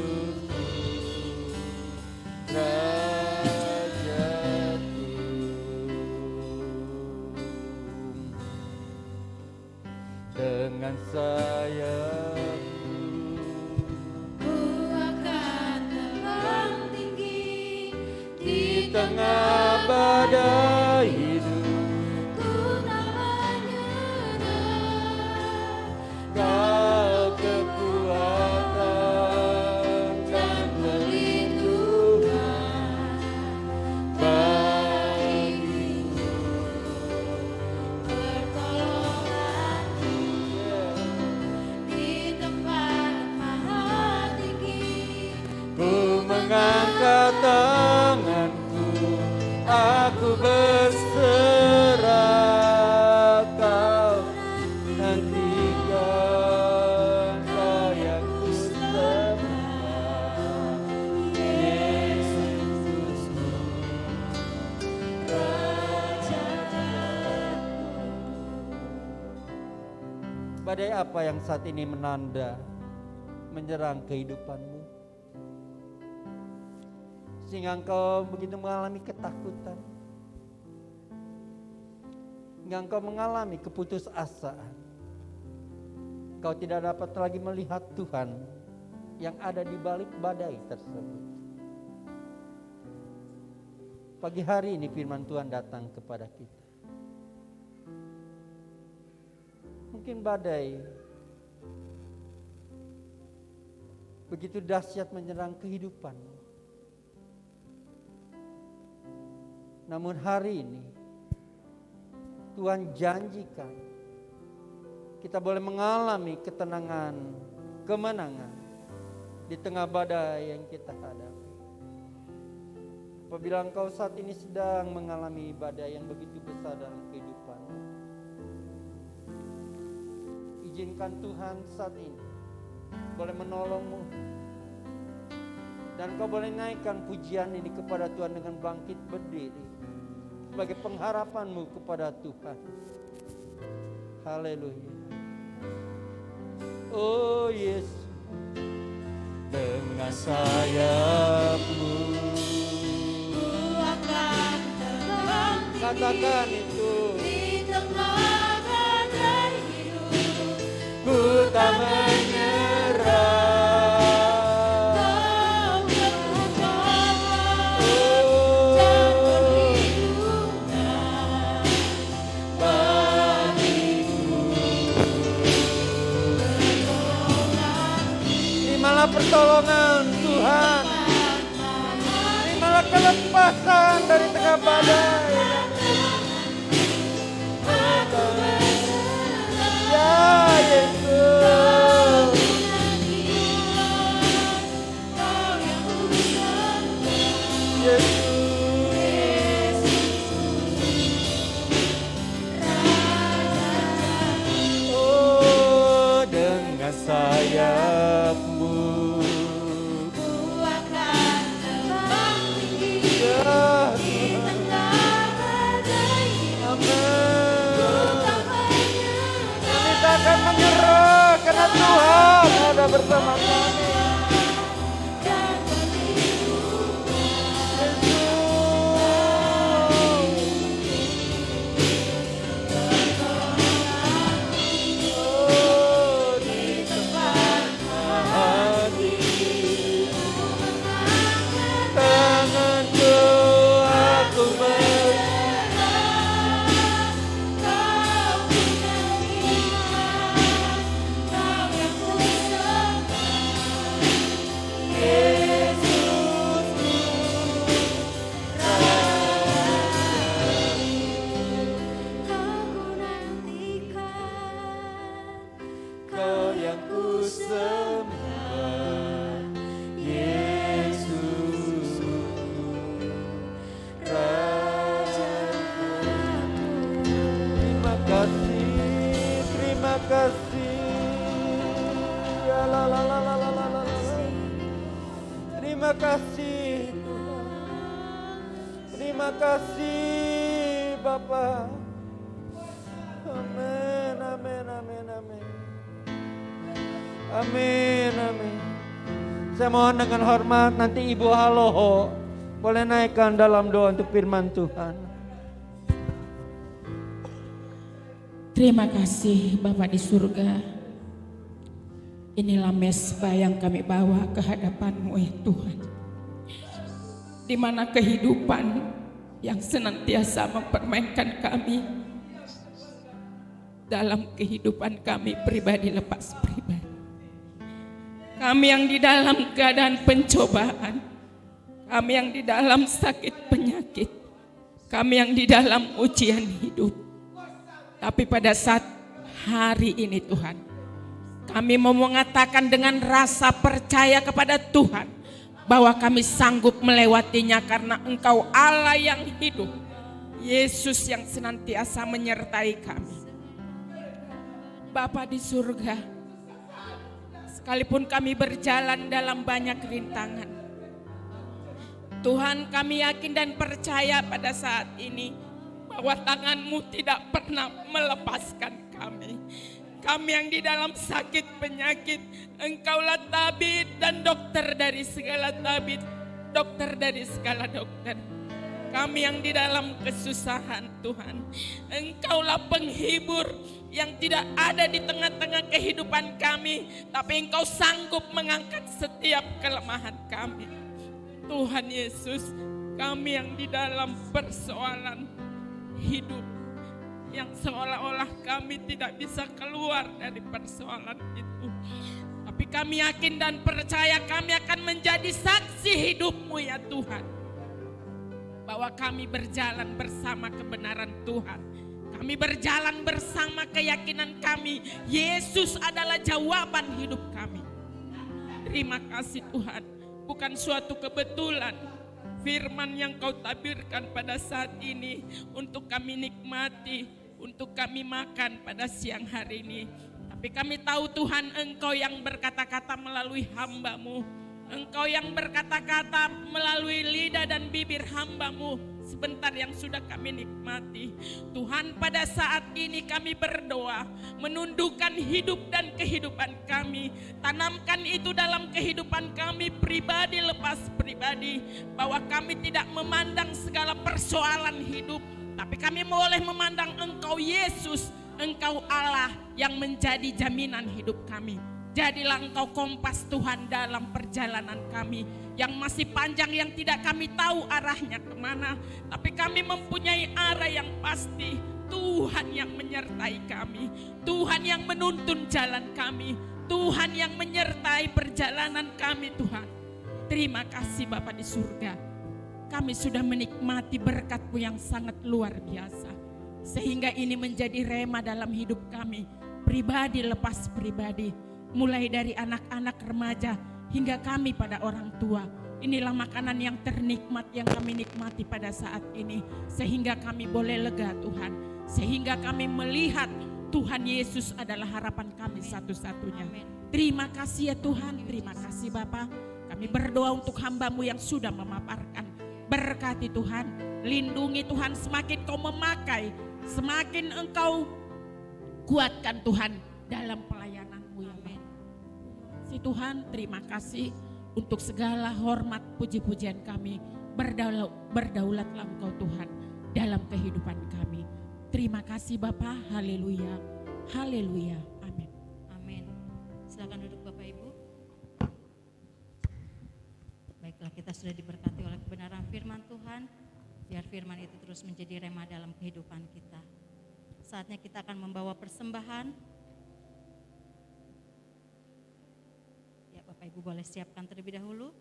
S4: Rajaku. Dengan sayap-Mu
S3: Ku akan terbang tinggi
S4: di tengah badai hidup,
S3: ku tak menyerah.
S4: Kau kekuatan dan perlindungan bagiku,
S3: Pertolonganku di tempat maha tinggi.
S4: ku mengangkat tanganku, aku berserah. Kau nantikan, Kau yang ku sembah, Yesus Rajaku. Badai apa yang saat ini menyerang kehidupanmu, sehingga engkau begitu mengalami ketakutan, sehingga engkau mengalami keputusasaan. Kau tidak dapat lagi melihat Tuhan yang ada di balik badai tersebut. Pagi hari ini firman Tuhan datang kepada kita. Mungkin badai begitu dahsyat menyerang kehidupanmu. Namun hari ini Tuhan janjikan kita boleh mengalami ketenangan, kemenangan di tengah badai yang kita hadapi. Apabila engkau saat ini sedang mengalami badai yang begitu besar dalam kehidupanmu, izinkan Tuhan saat ini boleh menolongmu, dan kau boleh naikkan pujian ini kepada Tuhan dengan bangkit berdiri sebagai pengharapanmu kepada Tuhan. Haleluya. Oh Yesus, dengan sayap-Mu
S3: Ku akan terbang tinggi
S4: katakan itu,
S3: di tengah badai hidup.
S4: ku tak menyerah.
S3: Kau kekuatan
S4: Oh,
S3: dan perlindungan
S4: bagiku. Terimalah pertolongan Tuhan, terimalah kelepasan dari tengah badai. Ya Yesus, Yesus. Oh, dengan sayap-Mu
S3: Ku akan terbang tinggi
S4: ya
S3: di
S4: Tuhan.
S3: tengah badai hidup.
S4: Amin.
S3: Ku tak
S4: akan menyerah karena Tuhan ada bersama kami. Terima kasih. Terima kasih Tuhan. Terima kasih Bapa. Amin, amin, amin, amin. Amin, amin. Saya mohon dengan hormat nanti Ibu Haloho boleh naikkan dalam doa untuk firman Tuhan.
S5: Terima kasih Bapa di surga. Inilah mesbah yang kami bawa ke hadapan-Mu ya Tuhan. Di mana kehidupan yang senantiasa mempermainkan kami dalam kehidupan kami pribadi lepas pribadi. Kami yang di dalam keadaan pencobaan, kami yang di dalam sakit penyakit, kami yang di dalam ujian hidup. Tapi pada saat hari ini Tuhan, kami mau mengatakan dengan rasa percaya kepada Tuhan bahwa kami sanggup melewatinya karena Engkau Allah yang hidup, Yesus yang senantiasa menyertai kami. Bapa di surga, sekalipun kami berjalan dalam banyak rintangan, Tuhan kami yakin dan percaya pada saat ini bahwa tangan-Mu tidak pernah melepaskan kami. Kami yang di dalam sakit penyakit, Engkaulah tabib dan dokter dari segala tabib, dokter dari segala dokter. Kami yang di dalam kesusahan Tuhan, Engkaulah penghibur yang tidak ada di tengah-tengah kehidupan kami, tapi Engkau sanggup mengangkat setiap kelemahan kami. Tuhan Yesus, kami yang di dalam persoalan hidup yang seolah-olah kami tidak bisa keluar dari persoalan itu, tapi kami yakin dan percaya kami akan menjadi saksi hidup-Mu ya Tuhan, bahwa kami berjalan bersama kebenaran Tuhan, kami berjalan bersama keyakinan kami, Yesus adalah jawaban hidup kami. Terima kasih Tuhan, bukan suatu kebetulan firman yang Kau tabirkan pada saat ini untuk kami nikmati, untuk kami makan pada siang hari ini. Tapi kami tahu Tuhan, Engkau yang berkata-kata melalui hamba-Mu, Engkau yang berkata-kata melalui lidah dan bibir hamba-Mu sebentar yang sudah kami nikmati. Tuhan, pada saat ini kami berdoa, menundukkan hidup dan kehidupan kami, tanamkan itu dalam kehidupan kami pribadi lepas pribadi, bahwa kami tidak memandang segala persoalan hidup, tapi kami boleh memandang Engkau Yesus, Engkau Allah yang menjadi jaminan hidup kami. Jadilah Engkau kompas Tuhan dalam perjalanan kami yang masih panjang, yang tidak kami tahu arahnya kemana, tapi kami mempunyai arah yang pasti. Tuhan yang menyertai kami, Tuhan yang menuntun jalan kami, Tuhan yang menyertai perjalanan kami. Tuhan, terima kasih Bapa di surga. Kami sudah menikmati berkat-Mu yang sangat luar biasa, sehingga ini menjadi rema dalam hidup kami pribadi lepas pribadi, mulai dari anak-anak remaja hingga kami pada orang tua. Inilah makanan yang ternikmat yang kami nikmati pada saat ini, sehingga kami boleh lega Tuhan, sehingga kami melihat Tuhan Yesus adalah harapan kami satu-satunya. Terima kasih ya Tuhan, terima kasih Bapa. Kami berdoa untuk hamba-Mu yang sudah memaparkan. Berkati Tuhan, lindungi Tuhan, semakin Kau memakai, semakin Engkau kuatkan Tuhan dalam pelayananmu ya
S2: Amin.
S5: Bapa. Si Tuhan, terima kasih untuk segala hormat puji-pujian kami. Berdaulatlah Engkau Tuhan dalam kehidupan kami. Terima kasih Bapa, haleluya, haleluya, amin.
S2: Amin. Silakan duduk Bapak Ibu. Baiklah, kita sudah diberkati oleh kebenaran firman Tuhan. Biar firman itu terus menjadi rema dalam kehidupan kita. Saatnya kita akan membawa persembahan. Ya, Bapak Ibu boleh siapkan terlebih dahulu.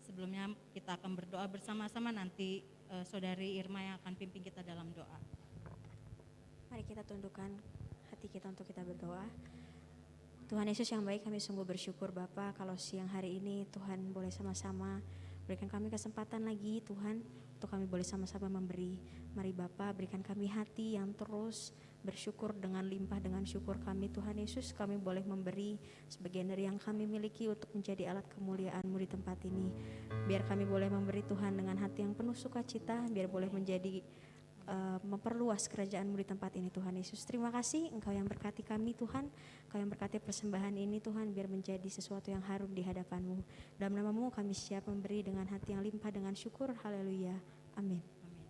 S2: Sebelumnya kita akan berdoa bersama-sama, nanti Saudari Irma yang akan pimpin kita dalam doa.
S6: Mari kita tundukkan hati kita untuk kita berdoa. Tuhan Yesus yang baik, kami sungguh bersyukur Bapa kalau siang hari ini Tuhan boleh sama-sama berikan kami kesempatan lagi Tuhan untuk kami boleh sama-sama memberi. Mari Bapa berikan kami hati yang terus bersyukur dengan limpah dengan syukur kami Tuhan Yesus. Kami boleh memberi sebagian dari yang kami miliki untuk menjadi alat kemuliaan-Mu di tempat ini. Biar kami boleh memberi Tuhan dengan hati yang penuh sukacita, biar boleh menjadi memperluas kerajaan-Mu di tempat ini Tuhan Yesus. Terima kasih Engkau yang berkati kami Tuhan, Engkau yang berkati persembahan ini Tuhan, biar menjadi sesuatu yang harum di hadapan-Mu. Dalam nama-Mu kami siap memberi dengan hati yang limpah dengan syukur. Haleluya, amin.
S2: Amin.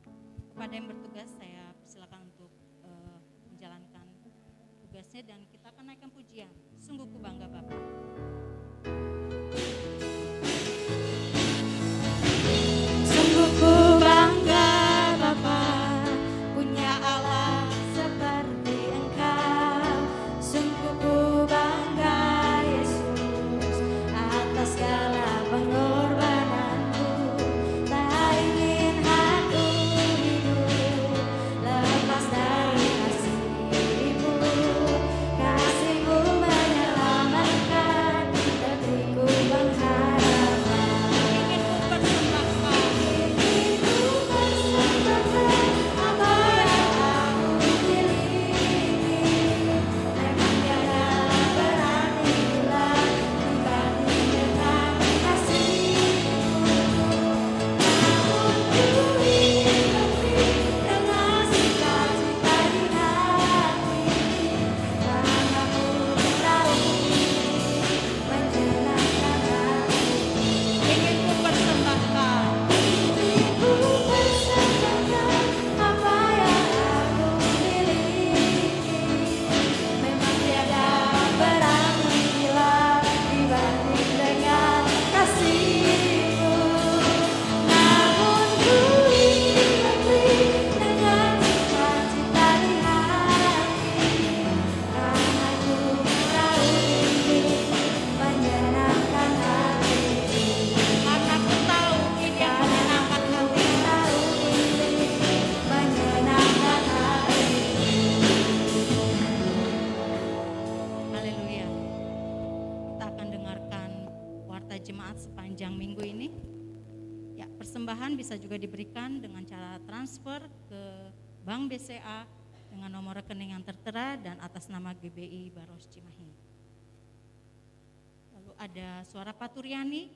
S2: Kepada yang bertugas saya silakan untuk menjalankan tugasnya dan kita akan naikkan pujian. Sungguh ku bangga Bapak.
S3: Sungguh ku bangga Bapa, punya Allah seperti Engkau. Sungguh ku bangga Yesus, atas segala pengorbananmu. Tak ingin aku hidup lepas dari kasih-Mu. Kasih-Mu menyelamatkan, negeriku mengharapkan.
S2: Ingin ku persembahkan
S3: Ingin ku persembahkan apa yang aku miliki. Memang tiada berarti bila dibanding dengan kasih-Mu. Namun ku ingin memberi dengan sukacita di hati, karena ku tahu menyenangkan hati.
S2: ingin ku persembahkan
S3: Ingin ku persembahkan apa yang aku miliki. Memang tiada berarti bila dibanding dengan kasih-Mu. Namun ku ingin memberi dengan sukacita di hati, karena ku tahu ini menyenangkan hati.
S2: karena ku tahu ini yang menyenangkan hati. Haleluya. Kita akan dengarkan warta jemaat sepanjang minggu ini. Ya, persembahan bisa juga diberikan dengan cara transfer ke Bank BCA dengan nomor rekening yang tertera dan atas nama GBI Baros Cimahi. Lalu ada suara Paturiani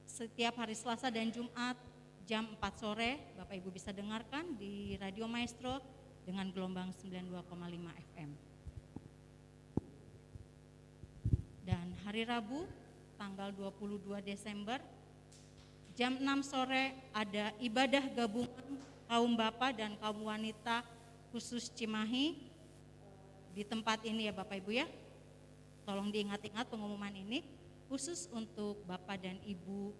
S2: setiap hari Selasa dan Jumat jam 4 sore. Bapak Ibu bisa dengarkan di Radio Maestro dengan gelombang 92,5 FM. Dan hari Rabu tanggal 22 Desember jam 6 sore ada ibadah gabungan kaum bapak dan kaum wanita khusus Cimahi di tempat ini ya Bapak Ibu ya. Tolong diingat-ingat pengumuman ini khusus untuk Bapak dan Ibu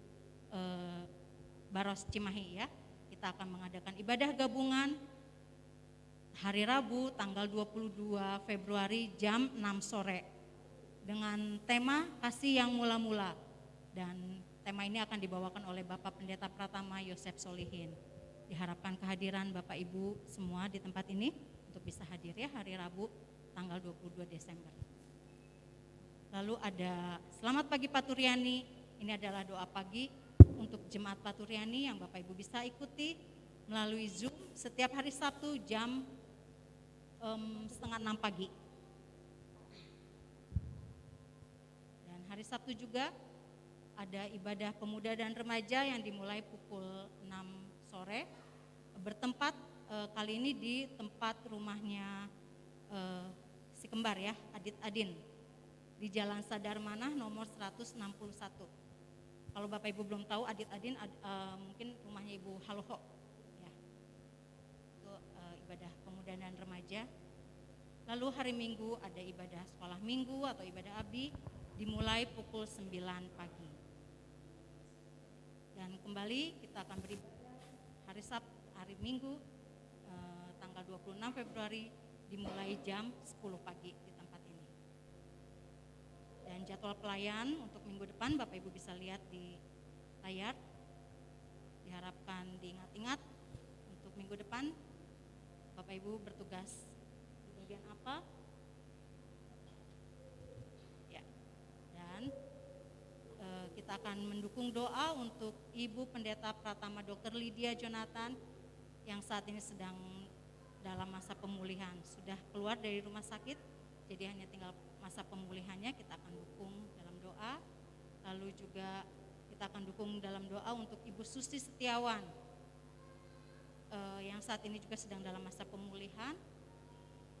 S2: Baros Cimahi ya. Kita akan mengadakan ibadah gabungan hari Rabu tanggal 22 Februari jam 6 sore dengan tema kasih yang mula-mula, dan tema ini akan dibawakan oleh Bapak Pendeta Pratama Yosef Solihin. Diharapkan kehadiran Bapak Ibu semua di tempat ini untuk bisa hadir ya hari Rabu tanggal 22 Desember. Lalu ada Selamat Pagi Paturiani, ini adalah doa pagi untuk jemaat Paturiani yang Bapak Ibu bisa ikuti melalui Zoom setiap hari Sabtu jam 5:30 pagi. Dan hari Sabtu juga ada ibadah pemuda dan remaja yang dimulai pukul 6 sore bertempat kali ini di tempat rumahnya kembar ya, Adit Adin, di Jalan Sadarmanah nomor 161. Kalau Bapak Ibu belum tahu, Adit Adin mungkin rumahnya Ibu Haloho ya. Itu ibadah pemuda dan remaja. Lalu hari Minggu ada ibadah sekolah minggu atau ibadah abdi, dimulai pukul 9 pagi. Dan kembali kita akan beribadah hari Sabtu, hari Minggu tanggal 26 Februari dimulai jam 10 pagi di tempat ini. Dan jadwal pelayan untuk minggu depan Bapak Ibu bisa lihat di layar. Diharapkan diingat-ingat untuk minggu depan Bapak Ibu bertugas di bagian apa? Ya. Dan kita akan mendukung doa untuk Ibu Pendeta Pratama Dr. Lydia Jonathan yang saat ini sedang dalam masa pemulihan. Sudah keluar dari rumah sakit, jadi hanya tinggal masa pemulihannya. Kita akan dukung dalam doa. Lalu juga kita akan dukung dalam doa untuk Ibu Susi Setiawan yang saat ini juga sedang dalam masa pemulihan.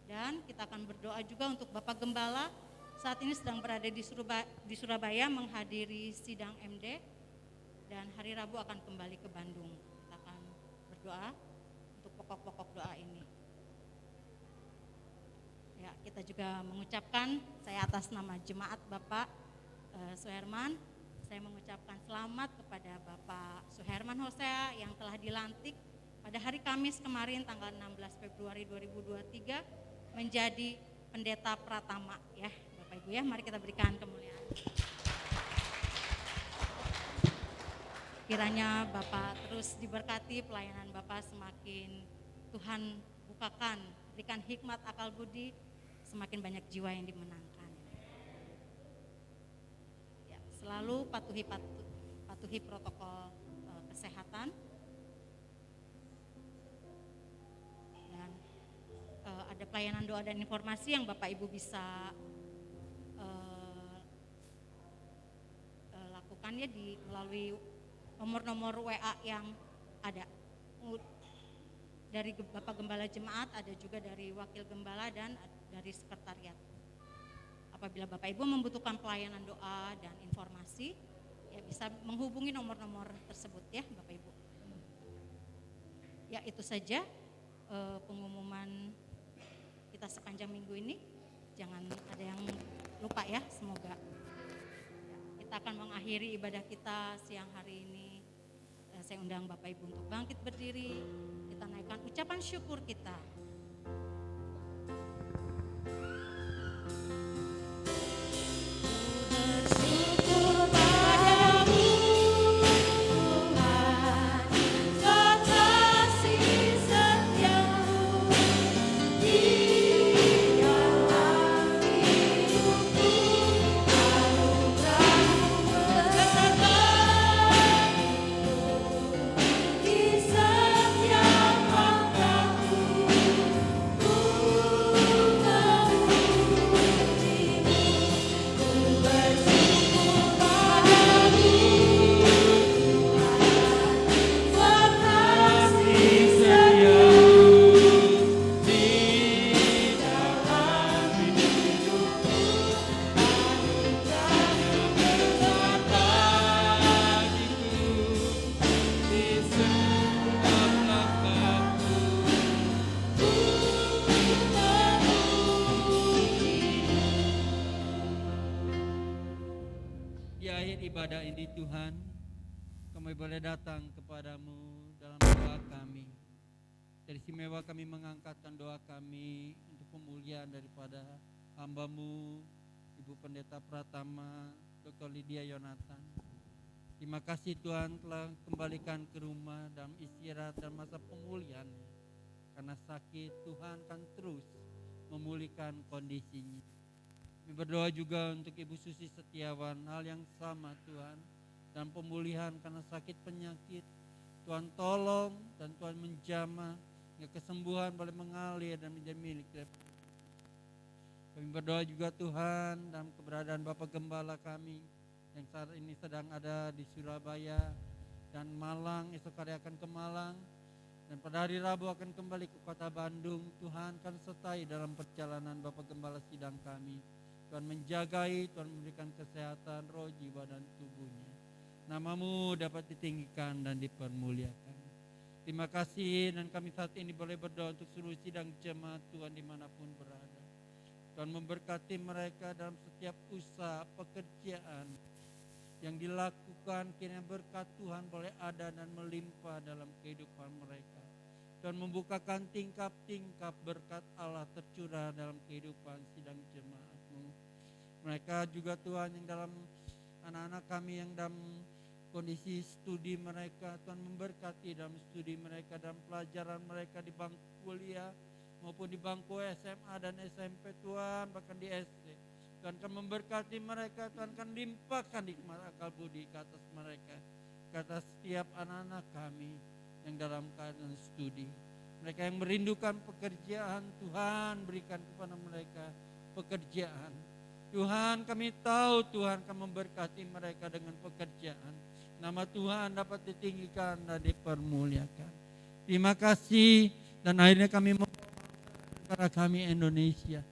S2: Dan kita akan berdoa juga untuk Bapak Gembala, saat ini sedang berada di Surabaya menghadiri sidang MD dan hari Rabu akan kembali ke Bandung. Kita akan berdoa untuk pokok-pokok doa ini. Ya, kita juga mengucapkan, saya atas nama jemaat Bapak Suherman, saya mengucapkan selamat kepada Bapak Suherman Hosea yang telah dilantik pada hari Kamis kemarin tanggal 16 Februari 2023 menjadi pendeta Pratama ya. Bapak Ibu ya, mari kita berikan kemuliaan. Kiranya Bapak terus diberkati, pelayanan Bapak semakin Tuhan bukakan, berikan hikmat akal budi, semakin banyak jiwa yang dimenangkan. Ya, selalu patuhi protokol kesehatan. Dan ada pelayanan doa dan informasi yang Bapak Ibu bisa lakukan ya melalui nomor-nomor WA yang ada dari Bapak Gembala Jemaat, ada juga dari Wakil Gembala dan dari Sekretariat. Apabila Bapak Ibu membutuhkan pelayanan doa dan informasi, ya bisa menghubungi nomor-nomor tersebut ya Bapak Ibu. Ya itu saja pengumuman kita sepanjang minggu ini. Jangan ada yang lupa ya, semoga. Kita akan mengakhiri ibadah kita siang hari ini. Saya undang Bapak Ibu untuk bangkit berdiri. Kita naikkan ucapan syukur kita.
S3: Bersyukur padamu Tuhan, kekasih setiamu di dalam hidupku, anugerahmu besertaku di setiap langkahku. Ku memujimu, ku bersyukur padamu Tuhan, kekasih setiamu di dalam hidupku, anugerahmu besertaku di setiap langkahku.
S4: Di akhir ibadah ini Tuhan, kami boleh datang kepadamu dalam doa kami. Teristimewa kami mengangkatkan doa kami untuk pemulihan daripada hamba-Mu, Ibu Pendeta Pratama, Dr. Lydia Jonathan. Terima kasih Tuhan telah kembalikan ke rumah dalam istirahat dan masa pemulihan. Karena sakit, Tuhan kan terus memulihkan kondisinya. Kami berdoa juga untuk Ibu Susi Setiawan, hal yang sama Tuhan, dan pemulihan karena sakit penyakit. Tuhan tolong dan Tuhan menjamah, hingga kesembuhan boleh mengalir dan menjadi milik. Kami berdoa juga Tuhan dalam keberadaan Bapak Gembala kami yang saat ini sedang ada di Surabaya dan Malang, esok hari akan ke Malang. Dan pada hari Rabu akan kembali ke kota Bandung. Tuhan kan sertai dalam perjalanan Bapak Gembala sidang kami. Tuhan menjagai, Tuhan memberikan kesehatan roh, jiwa dan tubuhnya. Namamu dapat ditinggikan dan dipermuliakan. Terima kasih, dan kami saat ini boleh berdoa untuk seluruh sidang jemaat Tuhan dimanapun berada. Tuhan memberkati mereka dalam setiap usaha pekerjaan yang dilakukan, kiranya berkat Tuhan boleh ada dan melimpah dalam kehidupan mereka. Tuhan membukakan tingkap-tingkap berkat Allah tercurah dalam kehidupan sidang jemaat-Mu. Mereka juga Tuhan yang dalam anak-anak kami yang dalam kondisi studi mereka, Tuhan memberkati dalam studi mereka, dalam pelajaran mereka di bangku kuliah maupun di bangku SMA dan SMP Tuhan, bahkan di SD. Tuhan akan memberkati mereka, Tuhan akan limpahkan hikmat akal budi ke atas mereka, ke atas setiap anak-anak kami yang dalam keadaan studi. Mereka yang merindukan pekerjaan, Tuhan berikan kepada mereka pekerjaan. Tuhan, kami tahu Tuhan akan memberkati mereka dengan pekerjaan. Nama Tuhan dapat ditinggikan dan dipermuliakan. Terima kasih, dan akhirnya kami membawa negara kami Indonesia.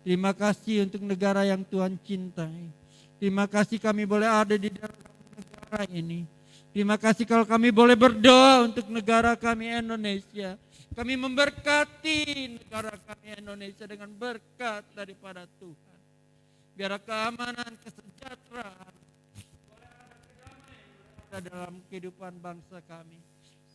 S4: Terima kasih untuk negara yang Tuhan cintai. Terima kasih kami boleh ada di dalam negara ini. Terima kasih kalau kami boleh berdoa untuk negara kami Indonesia. Kami memberkati negara kami Indonesia dengan berkat daripada Tuhan. Biar keamanan, kesejahteraan ada dalam kehidupan bangsa kami.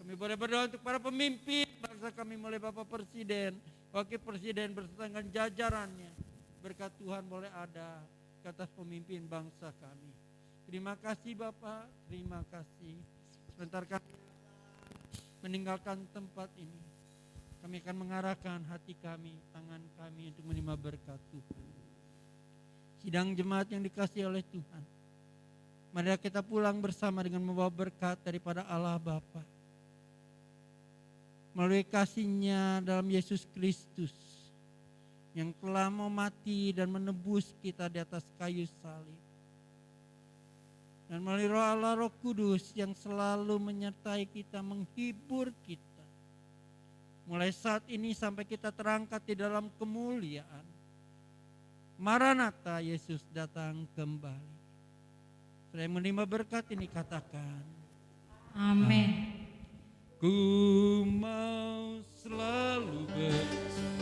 S4: Kami boleh berdoa untuk para pemimpin bangsa kami, mulai Bapak Presiden, Wakil Presiden beserta dengan jajarannya. Berkat Tuhan boleh ada ke atas pemimpin bangsa kami. Terima kasih Bapak, terima kasih. Sebentar kami meninggalkan tempat ini, kami akan mengarahkan hati kami, tangan kami untuk menerima berkat Tuhan. Sidang jemaat yang dikasihi oleh Tuhan, mari kita pulang bersama dengan membawa berkat daripada Allah Bapa. Melalui kasih-Nya dalam Yesus Kristus yang telah mau mati dan menebus kita di atas kayu salib. Dan melalui Roh Allah, Roh Kudus yang selalu menyertai kita, menghibur kita. Mulai saat ini sampai kita terangkat di dalam kemuliaan. Maranatha, Yesus datang kembali. Saya menerima berkat ini, katakan
S2: Amin.
S3: Ku mau selalu bersama